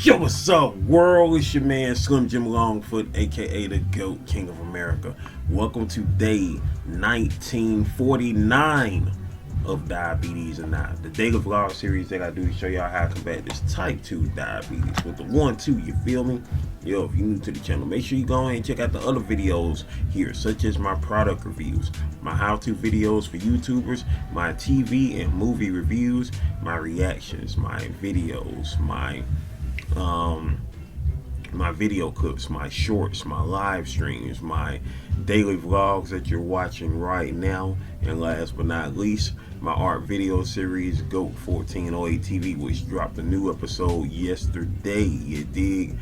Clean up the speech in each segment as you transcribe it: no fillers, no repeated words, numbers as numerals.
Yo, what's up, world? It's your man Slim Jim Longfoot, aka the GOAT, King of America. Welcome to day 1949 of Diabetes and Not, the daily vlog series that I do to show y'all how to combat this type 2 diabetes with the 1-2, you feel me? Yo, if you're new to the channel, make sure you go ahead and check out the other videos here, such as my product reviews, my how-to videos for YouTubers, my TV and movie reviews, my reactions, my videos, my video clips, my shorts, my live streams, my daily vlogs that you're watching right now, and last but not least, my art video series GOAT 1408 TV, which dropped a new episode yesterday. You dig?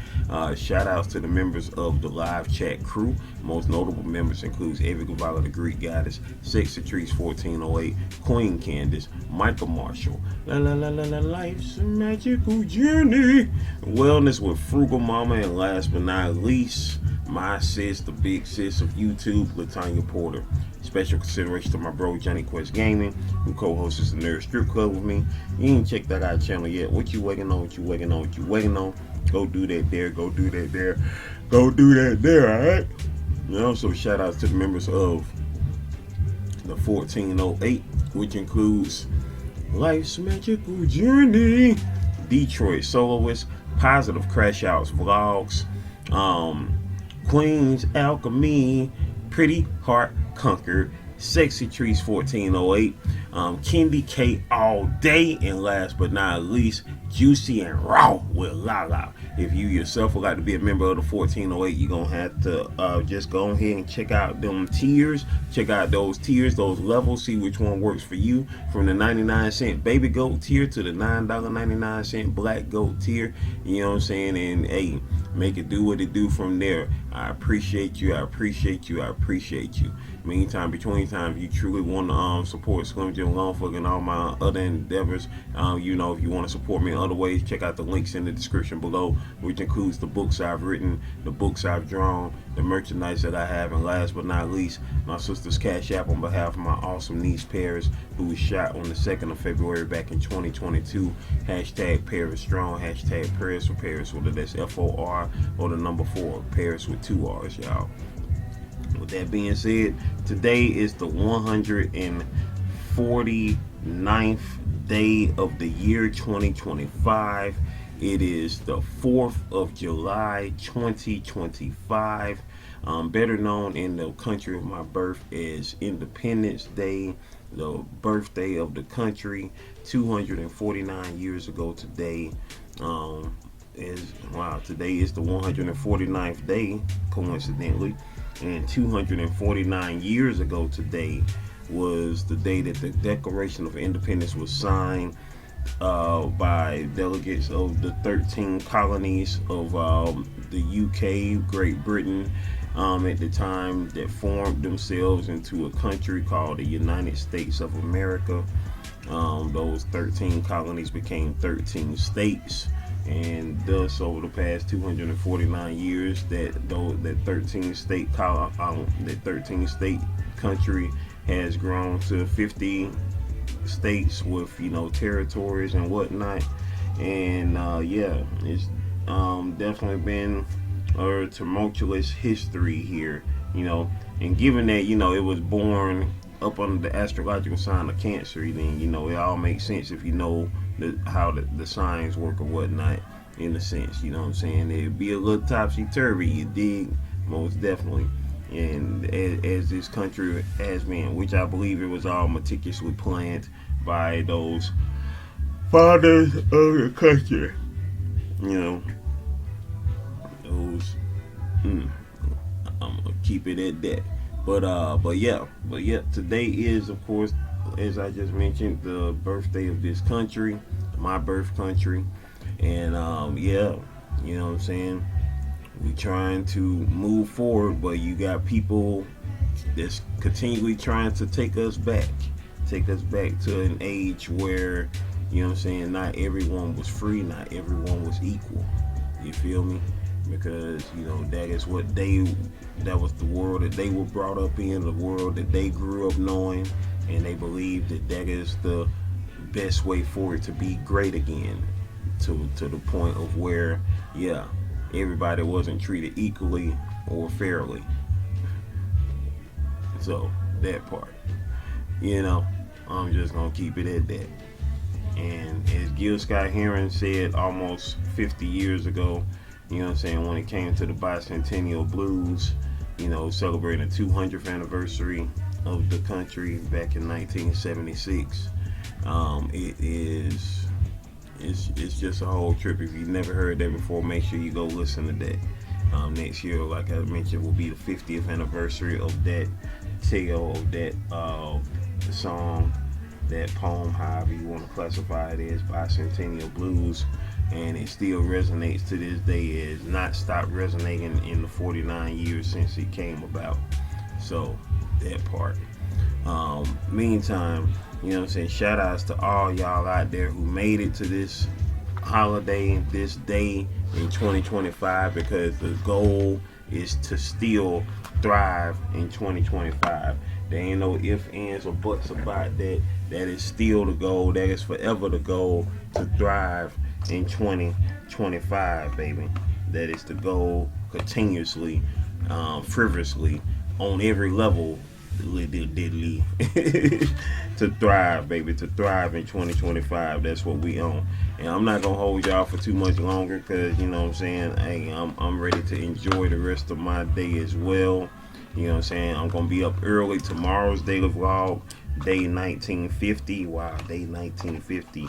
Shout outs to the members of the live chat crew. Most notable members includes Avid, the Greek Goddess, JZCQJTJHR 1408, Queen Candace, Michael Marshall, Life's a Magical Journey, Wellness with Frugal Mama, and last but not least, my sis, the big sis of YouTube, Latanya Porter. Special consideration to my bro Johnny Quest Gaming, who co-hosts the Nerd Strip Club with me. You ain't checked that out channel yet. What you waiting on? What you waiting on? What you waiting on? Go do that there. Go do that there. Go do that there. All right. And also shout outs to the members of the 1408, which includes Life's Magical Journey, Detroit Soloist, Positive Crash Outs Vlogs, Queen's Alchemy, Pretty Heart Conquer, Sexy Trees 1408, Kendi K All Day, and last but not least, Juicy and Raw with Lala. If you yourself would like to be a member of the 1408, you're gonna have to just go ahead and check out them tiers. Check out those tiers, those levels, see which one works for you. From the 99-cent baby goat tier to the $9.99 black goat tier. You know what I'm saying? And hey, make it do what it do from there. I appreciate you. I appreciate you. I appreciate you. Meantime, between time, if you truly want to support Slim Jim Longfoot and all my other endeavors, you know, if you want to support me in other ways, check out the links in the description below, which includes the books I've written, the books I've drawn, the merchandise that I have, and last but not least, my sister's Cash App on behalf of my awesome niece Paris, who was shot on the 2nd of February back in 2022. Hashtag Paris Strong, hashtag Paris for Paris, whether that's FOR or the number 4, Paris with 2 R's, y'all. With that being said, today is the 149th day of the year 2025. It is the 4th of July 2025, better known in the country of my birth as Independence Day, the birthday of the country. 249 years ago today, today is the 149th day, coincidentally. And 249 years ago today was the day that the Declaration of Independence was signed by delegates of the 13 colonies of the UK, Great Britain, at the time, that formed themselves into a country called the United States of America. Those 13 colonies became 13 states. And thus, over the past 249 years, that 13 state country has grown to 50 states with, you know, territories and whatnot. And yeah, it's definitely been a tumultuous history here, you know. And given that, you know, it was born up under the astrological sign of Cancer, then, you know, it all makes sense if you know how the signs work or whatnot, in a sense, you know what I'm saying? It'd be a little topsy-turvy, you dig? Most definitely. And as this country has been, which I believe it was all meticulously planned by those fathers of the country, you know, those, I'm gonna keep it at that. But yeah, today is, of course, as I just mentioned, the birthday of this country, my birth country. And yeah, you know what I'm saying, we trying to move forward, but you got people that's continually trying to take us back to an age where, you know what I'm saying, not everyone was free, not everyone was equal. You feel me? Because, you know, that was the world that they were brought up in, the world that they grew up knowing, and they believe that is the best way for it to be great again, to the point of where yeah, everybody wasn't treated equally or fairly. So that part, you know, I'm just gonna keep it at that. And as Gil Scott Heron said almost 50 years ago, you know what I'm saying, when it came to the bicentennial blues, you know, celebrating the 200th anniversary of the country back in 1976, it is it's just a whole trip. If you've never heard that before, make sure you go listen to that. Next year, like I mentioned, will be the 50th anniversary of that tale of that song, that poem, however you want to classify it as, bicentennial blues, and it still resonates to this day. It has not stopped resonating in the 49 years since it came about. So that part. Meantime, you know what I'm saying, shout outs to all y'all out there who made it to this holiday, this day in 2025, because the goal is to still thrive in 2025. There ain't no ifs, ands, or buts about that. That is still the goal. That is forever the goal, to thrive in 2025, baby. That is the goal, continuously, frivolously, on every level, to thrive, baby, to thrive in 2025. That's what we on. And I'm not gonna hold y'all for too much longer, because you know what I'm saying, hey, I'm ready to enjoy the rest of my day as well. You know what I'm saying, I'm gonna be up early. Tomorrow's daily vlog, day 1950. Wow, day 1950.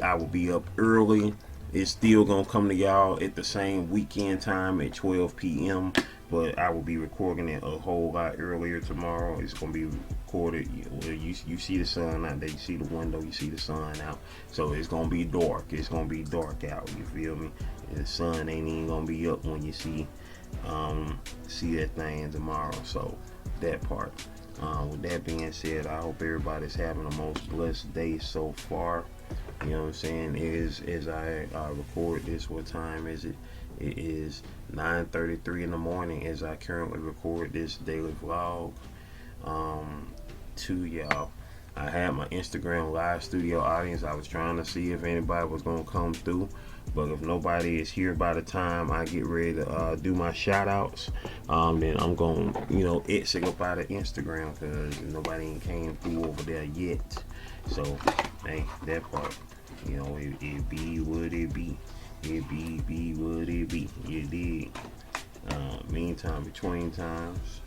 I will be up early. It's still gonna come to y'all at the same weekend time at 12 p.m. But I will be recording it a whole lot earlier tomorrow. It's gonna be recorded. You see the sun out there. You see the window. You see the sun out. So it's gonna be dark. It's gonna be dark out. You feel me? The sun ain't even gonna be up when you see that thing tomorrow. So that part. With that being said, I hope everybody's having the most blessed day so far. You know what I'm saying? As I record this, what time is it? It is 9:33 in the morning as I currently record this daily vlog to y'all. I had my Instagram live studio audience. I was trying to see if anybody was going to come through, but if nobody is here by the time I get ready to do my shout outs, then I'm going to, exit up out of Instagram, because nobody ain't came through over there yet. So, hey, that part, it be what it be. It be what it be. You dig? Meantime, between times,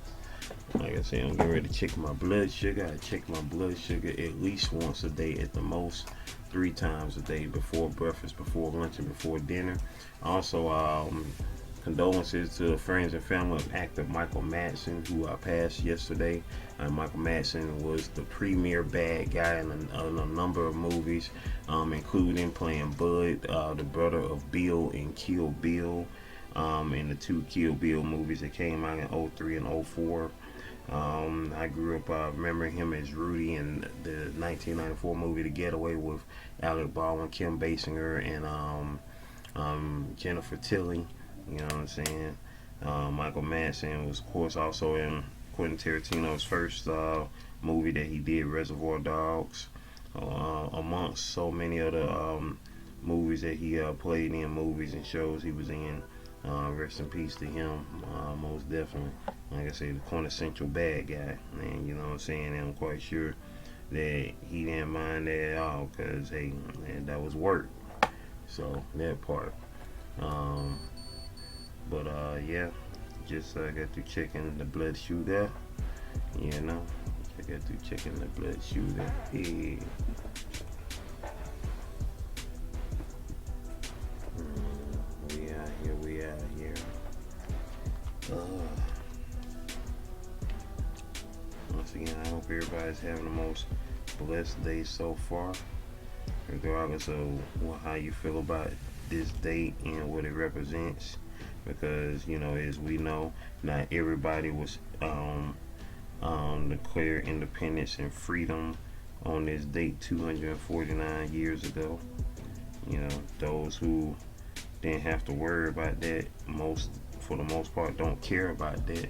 like I said, I'm getting ready to check my blood sugar. I check my blood sugar at least once a day, at the most 3 times a day, before breakfast, before lunch, and before dinner. Also, condolences to the friends and family of actor Michael Madsen, who passed yesterday. Michael Madsen was the premier bad guy in a number of movies, including playing Bud, the brother of Bill in Kill Bill, in the 2 Kill Bill movies that came out in 2003 and 2004. I grew up remembering him as Rudy in the 1994 movie The Getaway with Alec Baldwin, Kim Basinger, and Jennifer Tilly. You know what I'm saying? Michael Madsen was, of course, also in Quentin Tarantino's first movie that he did, Reservoir Dogs, amongst so many other movies that he played in, movies and shows he was in. Rest in peace to him, most definitely. Like I said, the quintessential bad guy, and you know what I'm saying, and I'm quite sure that he didn't mind that at all, because, hey, man, that was work. So, that part. But yeah, just got through checking the blood sugar, I got through checking the blood sugar. Yeah. We out here. Once again, I hope everybody's having the most blessed day so far, regardless of how you feel about this date and what it represents. Because, as we know, not everybody was declare independence and freedom on this date 249 years ago. Those who didn't have to worry about that, for the most part, don't care about that.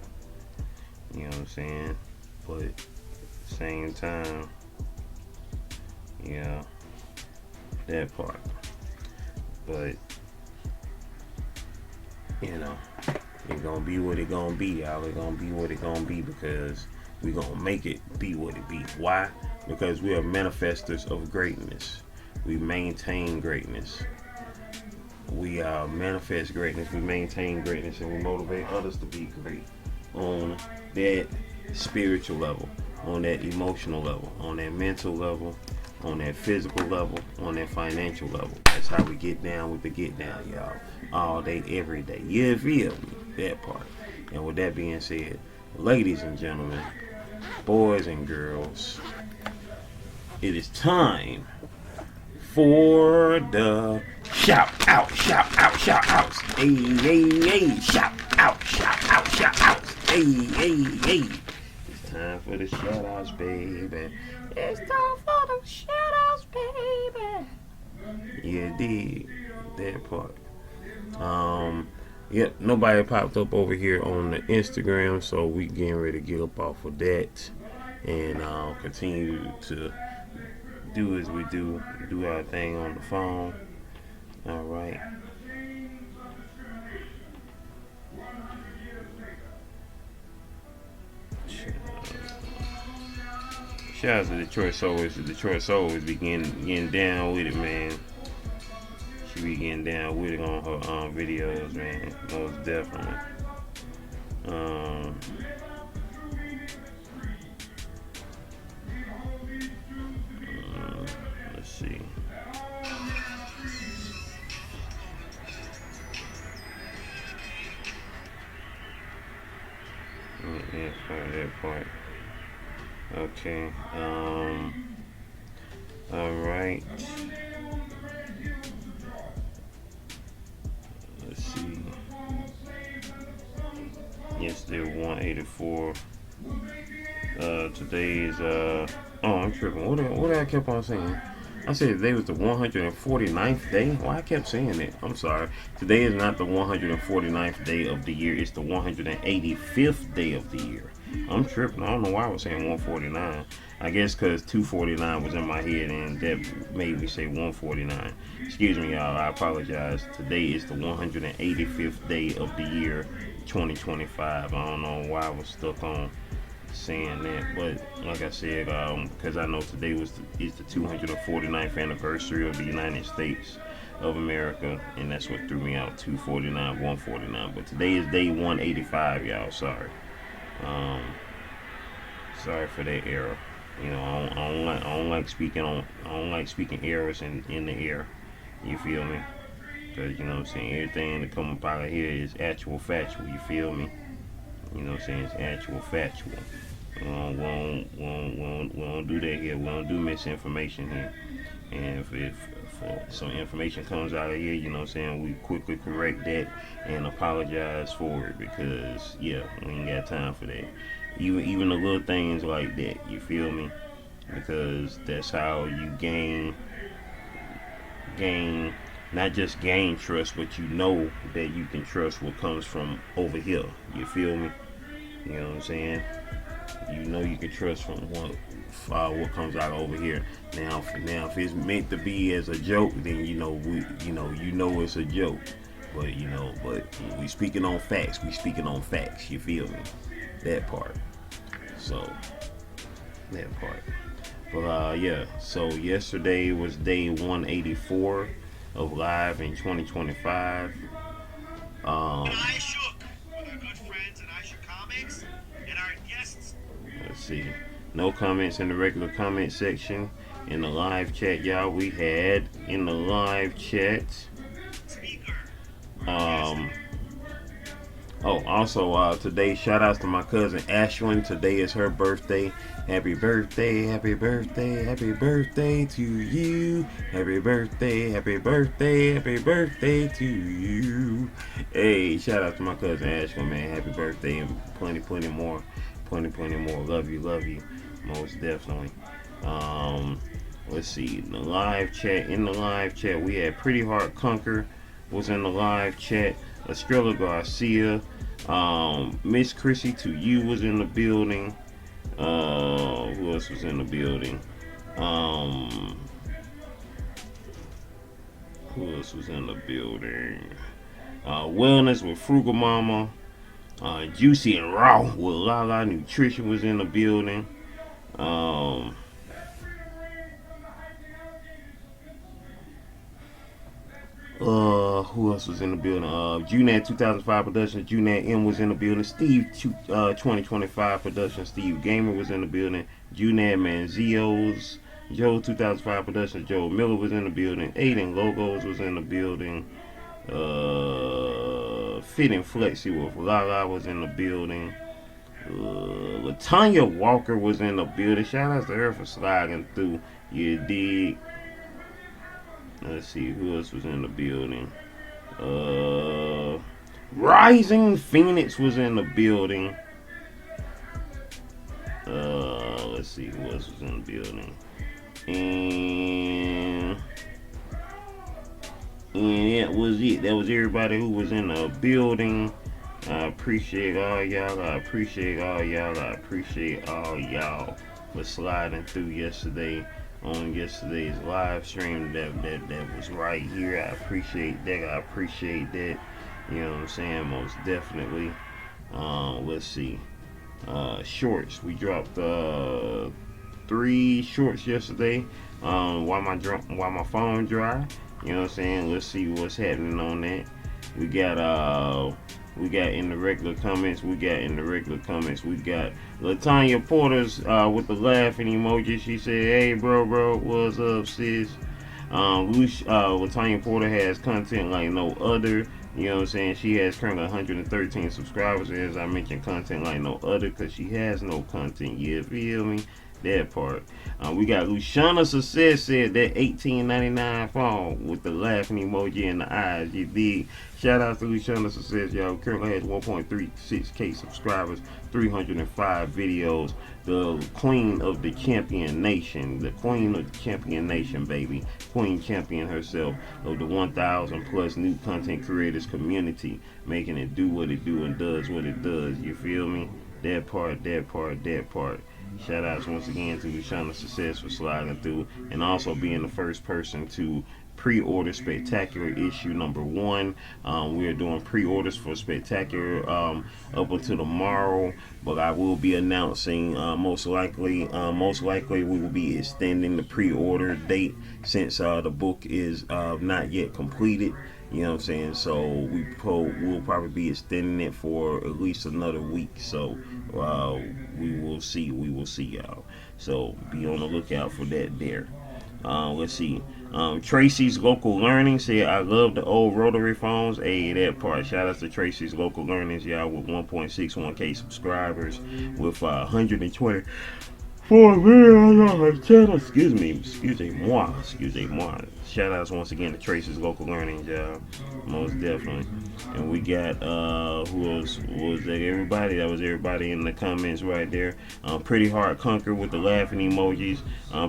You know what I'm saying? But at the same time, that part. But you know, it's gonna be what it gonna be, y'all. It's gonna be what it gonna be because we gonna make it be what it be. Why? Because we are manifestors of greatness. We maintain greatness. We manifest greatness. We maintain greatness, and we motivate others to be great on that spiritual level, on that emotional level, on that mental level, on that physical level, on that financial level. That's how we get down with the get down, y'all. All day, every day. You feel me? That part. And with that being said, ladies and gentlemen, boys and girls, it is time for the shout out, shout out, shout outs. Hey, hey, hey, shout out, shout out, shout outs. Hey, hey, hey. It's time for the shout outs, baby. It's time for the shout outs, baby. Yeah, dig that part. Yep, nobody popped up over here on the Instagram, so we getting ready to get up off of that and continue to do as we do our thing on the phone. All right. Shout out to Detroit Souls. The Detroit Souls be getting down with it, man. She be getting down with it on her videos, man. Most definitely. Let's see. Yeah, that part. Okay. All right. Let's see. Yesterday 184. Today is oh, I'm tripping. What did I kept on saying? I said today was the 149th day. Why I kept saying that? I'm sorry. Today is not the 149th day of the year. It's the 185th day of the year. I'm tripping. I don't know why I was saying 149. I guess because 249 was in my head and that made me say 149. Excuse me, y'all. I apologize. Today is the 185th day of the year 2025. I don't know why I was stuck on saying that, but like I said, because I know today is the 249th anniversary of the United States of America, and that's what threw me out. 249, 149, but today is day 185, y'all. Sorry for that error. You know, I don't like speaking errors in the air. You feel me? Because you know what I'm saying, everything that come up out of here is actual factual. You feel me? You know what I'm saying? It's actual factual. We don't do that here. We don't do misinformation here. And if some information comes out of here, you know what I'm saying, we quickly correct that and apologize for it, because yeah, we ain't got time for that. Even the little things like that, you feel me? Because that's how you gain not just gain trust, but you know that you can trust what comes from over here. You feel me? You know what I'm saying? You know you can trust from what comes out over here. Now if it's meant to be as a joke, then you know it's a joke. But we speaking on facts. You feel me? That part. So that part. But yeah. So yesterday was day 184 of live in 2025. Let's see. No comments in the regular comment section. In the live chat, y'all, we had in the live chat. Also today, shout outs to my cousin Ashwin. Today is her birthday. Happy birthday, happy birthday, happy birthday to you. Happy birthday, happy birthday, happy birthday to you. Hey, shout out to my cousin Ashwin, man. Happy birthday and plenty more. Plenty more. Love you. Most definitely. Let's see. In the live chat, we had Pretty Heart Conquer was in the live chat. Estrella Garcia, Miss Chrissy to you was in the building. Who else was in the building? Wellness with Frugal Mama. Juicy and Raw with Lala Nutrition was in the building. Who else was in the building? Junad 2005 Production, Junad M was in the building. Steve 2025 Production, Steve Gamer was in the building. Junad Manzios, Joe 2005 Production, Joe Miller was in the building. Aiden Logos was in the building. Fit and Flexi with Lala was in the building. Latanya Walker was in the building. Shout out to her for sliding through. You dig? Let's see who else was in the building. Rising Phoenix was in the building. Let's see who else was in the building. And that was it. That was everybody who was in the building. I appreciate all y'all. I appreciate all y'all. I appreciate all y'all for sliding through yesterday on yesterday's live stream. That was right here. I appreciate that. I appreciate that. You know what I'm saying? Most definitely. Let's see. Shorts. We dropped 3 shorts yesterday. While my phone dry. You know what I'm saying? Let's see what's happening on that. We got in the regular comments. We got Latanya Porter's with the laughing emoji. She said, "Hey, bro, what's up, sis?" Latanya Porter has content like no other. You know what I'm saying? She has currently 113 subscribers. As I mentioned, content like no other because she has no content. You feel me? That part. We got Luciana Success said that $18.99 phone with the laughing emoji and the eyes. You dig? Shout out to Luciana Success, y'all. Currently has 1.36K subscribers, 305 videos. The queen of the champion nation. The queen of the champion nation, baby. Queen champion herself of the 1,000 plus new content creators community. Making it do what it do and does what it does. You feel me? That part. Shout outs once again to Luciana Success for sliding through and also being the first person to pre-order Spectacular issue number 1. We are doing pre-orders for Spectacular up until tomorrow, but I will be announcing most likely we will be extending the pre-order date since the book is not yet completed. You know what I'm saying? So we'll probably be extending it for at least another week. So we will see y'all. So be on the lookout for that there. Let's see. Tracy's Local Learning said, "I love the old rotary phones." Hey, that part. Shout out to Tracy's Local Learnings, y'all, with 1.61K subscribers, with 120 for a channel. Excuse moi. Shout outs once again to Tracy's Local Learning, y'all. Most definitely. And we got who else was that? Everybody. That was everybody in the comments right there. Pretty Hard Conquer with the laughing emojis.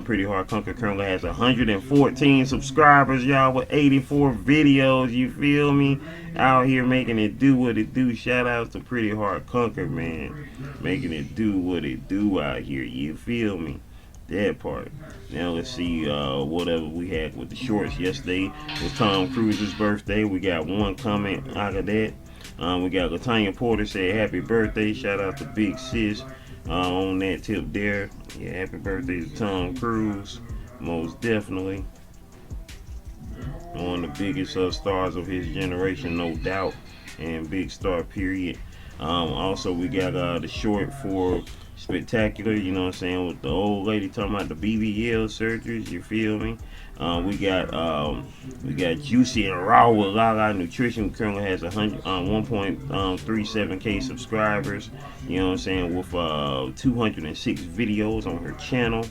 Pretty Hard Conquer currently has 114 subscribers, y'all, with 84 videos. You feel me? Out here making it do what it do. Shout outs to Pretty Hard Conquer, man. Making it do what it do out here. You feel me? That part. Now let's see whatever we had with the shorts. Yesterday was Tom Cruise's birthday. We got one comment out of that. We got Latanya Porter said happy birthday. Shout out to Big Sis on that tip there. Yeah, happy birthday to Tom Cruise. Most definitely. One of the biggest stars of his generation, no doubt. And big star, period. Also, we got the short for Spectacular, you know what I'm saying, with the old lady talking about the BBL surgeries, you feel me? We got Juicy and Raw with Lala Nutrition. Currently has 1.37K subscribers, you know what I'm saying, with 206 videos on her channel.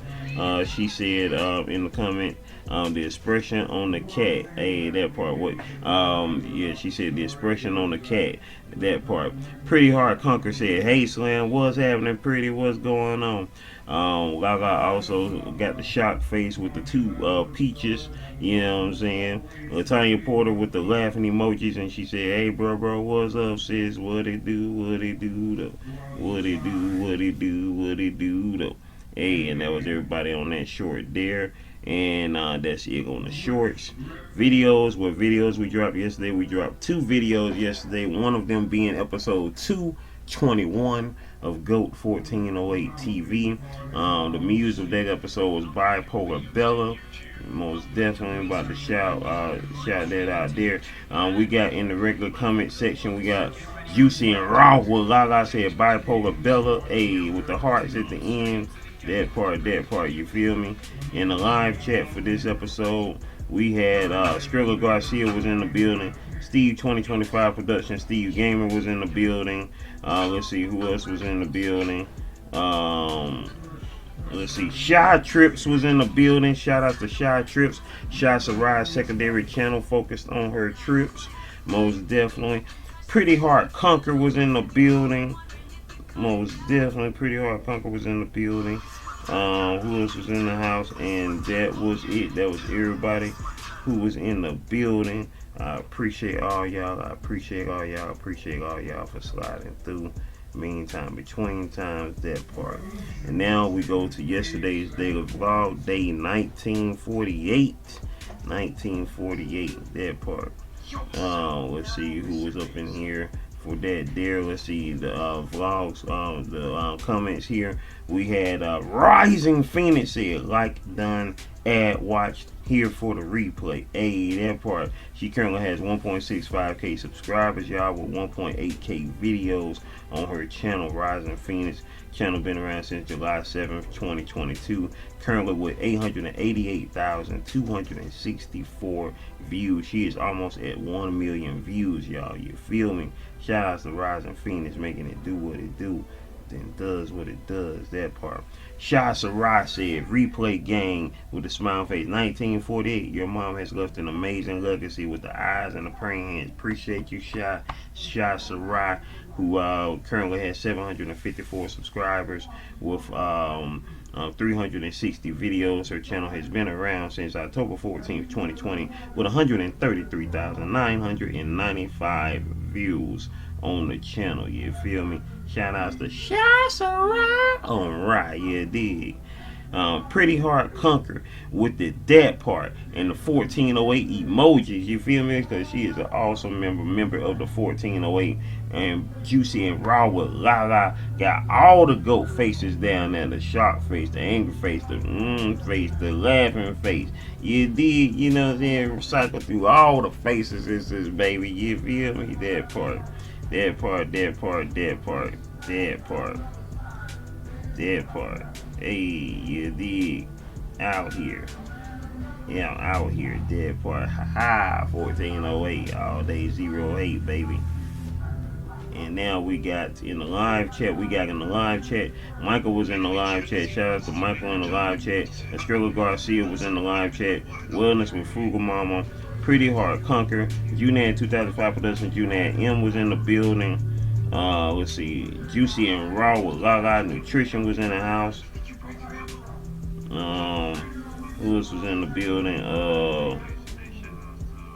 She said in the comment, the expression on the cat. Hey, that part. What? Yeah, she said the expression on the cat. That part. Pretty Hard Conquer said, "Hey Slim, what's happening, pretty? What's going on?" Gaga also got the shock face with the 2 peaches. You know what I'm saying? Latanya Porter with the laughing emojis, and she said, "Hey bro, what's up, sis? What it do? What it do though? What it do? What it do? What it do though?" Hey, and that was everybody on that short there. And that's it on the shorts. Videos, what videos we dropped yesterday? We dropped 2 videos yesterday. One of them being episode 221 of GOAT 1408 TV. The music of that episode was Bipolar Bella. Most definitely about to shout that out there. We got in the regular comment section, we got Juicy and Raw. Well, Lala said Bipolar Bella, with the hearts at the end. That part, you feel me? In the live chat for this episode, we had Skrilla Garcia was in the building. Steve 2025 Production, Steve Gamer was in the building. Let's see who else was in the building. Let's see, Shy Trips was in the building. Shout out to Shy Trips. Shy Sarai secondary channel focused on her trips. Most definitely. Pretty Hard Conquer was in the building. Most definitely, Pretty Hard Conquer was in the building. Who else was in the house? And that was it. That was everybody who was in the building. I appreciate all y'all. I appreciate all y'all. Appreciate all y'all for sliding through. Meantime, between times, that part. And now we go to yesterday's daily vlog, day 1948. 1948, that part. Let's see who was up in here for that there. Let's see the vlogs, the comments here. We had Rising Phoenix said, like, done, ad watched, here for the replay. That part. She currently has 1.65k subscribers, y'all, with 1.8k videos on her channel, Rising Phoenix. Channel been around since July 7th, 2022. Currently with 888,264 views. She is almost at 1 million views, y'all. You feel me? Shout out to Rising Phoenix, making it do what it do, then does what it does. That part. Shy Sarai said, replay gang with a smile face. 1948, your mom has left an amazing legacy with the eyes and the praying hands. Appreciate you, Shy Sarai, who currently has 754 subscribers with 360 videos. Her channel has been around since October 14th, 2020 with 133,995 views on the channel. You feel me? Shout outs to Shy Sarai. Alright, yeah, dig. Pretty Hard Conquer with the that part and the 1408 emojis. You feel me? Because she is an awesome member of the 1408. And Juicy and Raw with Lala got all the goat faces down there. The shock face, the angry face, the face, the laughing face. You dig? You know what I'm saying? Recycle through all the faces. This is baby. You feel me? That part. That part. Hey, you dig? Out here. Yeah, out here. That part. Haha. 1408. All day 08, baby. And now we got in the live chat. Michael was in the live chat. Shout out to Michael in the live chat. And Skrilla Garcia was in the live chat. Wellness with Frugal Mama. Pretty Hard Conquer. Junad 2005 Production. Junad M was in the building. Let's see. Juicy and Raw with Lala Nutrition was in the house. Who else was in the building?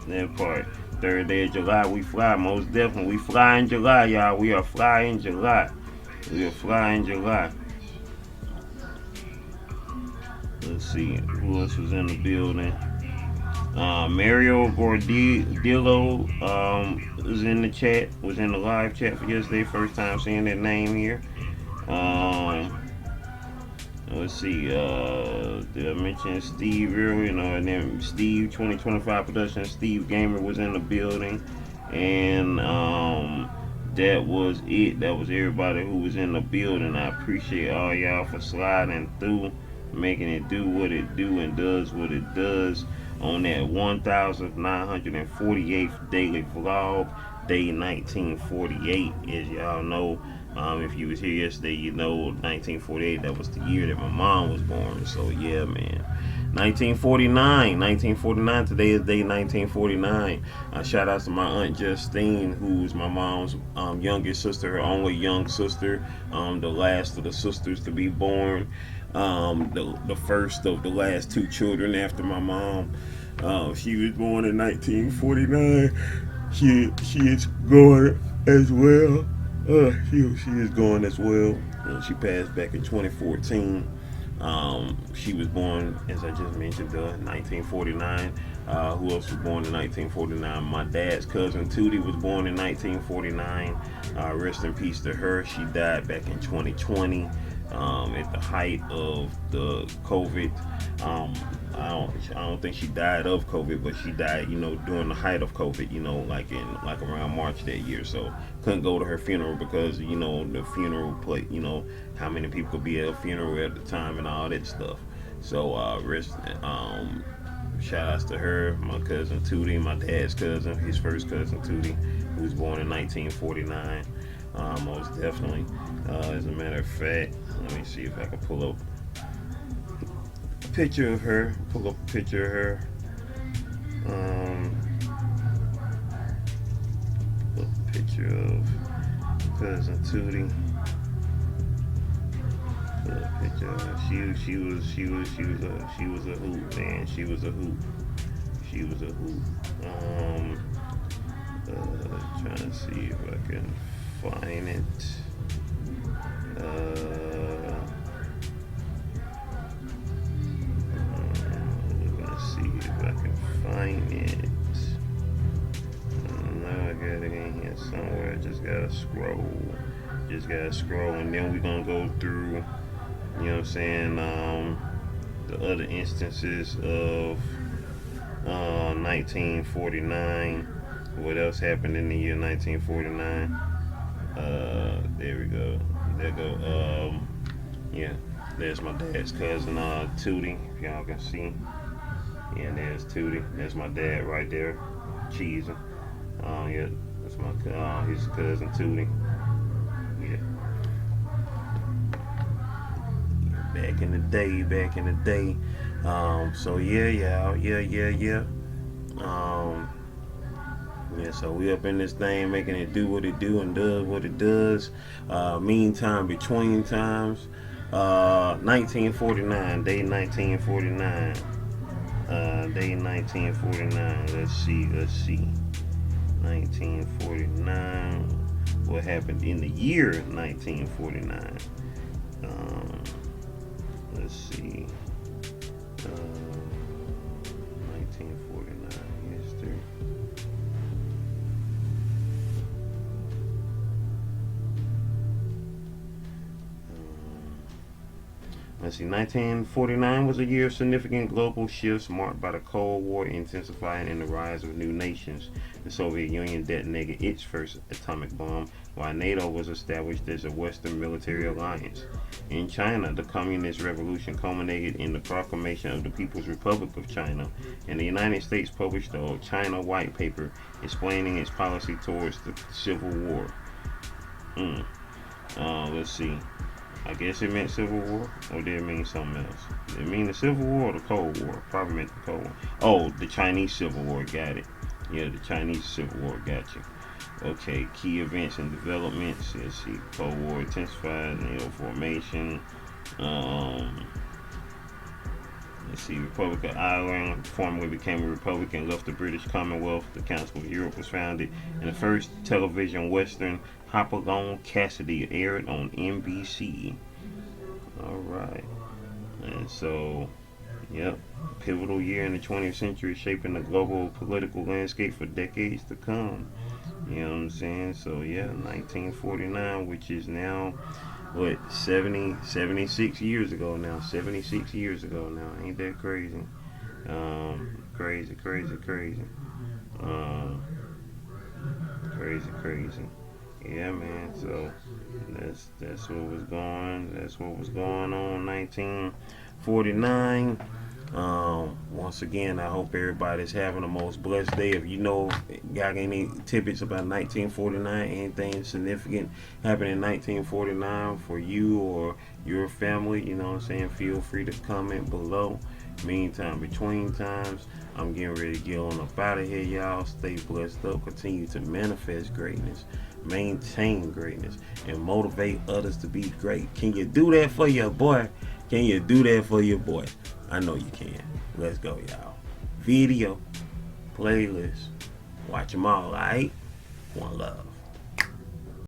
That part. 3rd day of July, we fly. Most definitely, we fly in July, y'all. We are flying July. Let's see who else was in the building. Mario Gordillo was in the chat, was in the live chat for yesterday. First time seeing that name here. Let's see, did I mention Steve earlier? No, and then Steve 2025 Production, Steve Gamer was in the building. And that was it. That was everybody who was in the building. I appreciate all y'all for sliding through, making it do what it do and does what it does on that 1948th daily vlog, day 1948. As y'all know, if you was here yesterday, you know 1948, that was the year that my mom was born. So yeah, man. 1949, today is day 1949. Shout out to my Aunt Justine, who's my mom's youngest sister, her only young sister, the last of the sisters to be born, the first of the last 2 children after my mom. She was born in 1949. She is going as well. She is going as well. She passed back in 2014. She was born, as I just mentioned, 1949. Who else was born in 1949? My dad's cousin Tootie was born in 1949. Rest in peace to her. She died back in 2020 at the height of the COVID. I don't think she died of COVID, but she died, during the height of COVID, like around March that year. So couldn't go to her funeral because, the funeral plate, how many people could be at a funeral at the time and all that stuff. So shout outs to her, my cousin Tootie, my dad's cousin, his first cousin Tootie, who was born in 1949. Most definitely. As a matter of fact, let me see if I can pull up a picture of her. Pull up a picture of her. Pull up a picture of cousin Tootie. Pull up a picture of her. She was a hoot, man. She was a hoot. Trying to see if I can find it. Let's see if I can find it. No, I got it in here somewhere. Just gotta scroll, and then we're gonna go through, the other instances of 1949. What else happened in the year 1949? There we go. Yeah, there's my dad's cousin, Tootie, if y'all can see. Yeah, there's Tootie. That's my dad right there, cheesing. Yeah, that's his cousin Tootie. Yeah. Back in the day. So yeah. Yeah, so we up in this thing, making it do what it do and does what it does. Meantime, between times, 1949, day 1949. Day 1949. Let's see. 1949. What happened in the year 1949? Let's see. 1949 history. Let's see, 1949 was a year of significant global shifts marked by the Cold War intensifying and the rise of new nations. The Soviet Union detonated its first atomic bomb, while NATO was established as a Western military alliance. In China, the Communist Revolution culminated in the proclamation of the People's Republic of China, and the United States published the China White Paper explaining its policy towards the Civil War. Let's see. I guess it meant Civil War, or did it mean something else? Did it mean the Civil War or the Cold War? Probably meant the Cold War. Oh, the Chinese Civil War, got it. Yeah, the Chinese Civil War, got you. Okay, key events and developments. Let's see, Cold War intensified, NATO formation. Let's see, Republic of Ireland formally became a republic and left the British Commonwealth. The Council of Europe was founded, and the first television western, Hopalong Cassidy, aired on NBC. Alright. And so, yep, pivotal year in the 20th century, shaping the global political landscape for decades to come. You know what I'm saying? So, yeah, 1949, which is now, 76 years ago now. 76 years ago now. Ain't that crazy? Crazy. Crazy. Yeah, man. So that's what was going. That's what was going on. 1949. Once again, I hope everybody's having the most blessed day. If you know, got any tidbits about 1949, anything significant happened in 1949 for you or your family, you know what I'm saying? Feel free to comment below. Meantime, between times, I'm getting ready to get on up out of here, y'all. Stay blessed up. Continue to manifest greatness. Maintain greatness. And motivate others to be great. Can you do that for your boy? Can you do that for your boy? I know you can. Let's go, y'all. Video, playlist. Watch them all, alright? One love.